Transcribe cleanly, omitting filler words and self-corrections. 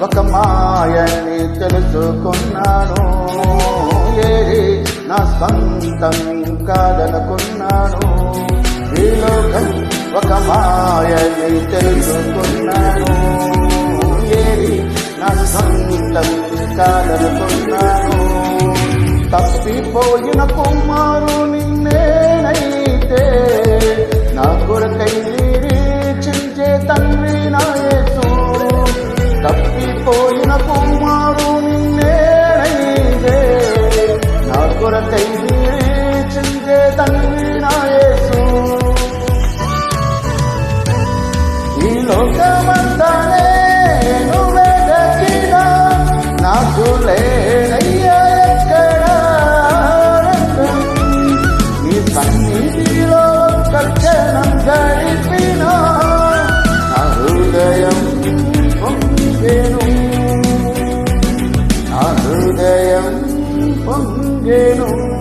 ఒక మాయని తెలుసుకున్నాను. ఏది నా సొంతం కాదనుకున్నాను. ఈ లోకం ఒక మాయని తెలుసుకున్నాను. ఏది నా సొంతం కాదనుకున్నాను. తప్పిపోయిన కుమారుని నేనైతే నా కొరకై నిరీక్షించే తండ్రి నా యేసు. తప్పిపోయిన కుమారుని నేనైతే నా కొరకై నిరీక్షించే తండ్రి నా యేసు. ఈ లోకమంతా నేను వెదకినా నాకు లేనయ్యా ఎక్కడా ఆనందం. నీ సన్నిధిలో కక్షణం గడిపినా నా హృదయం పొంగెను. నా హృదయం పొంగెను.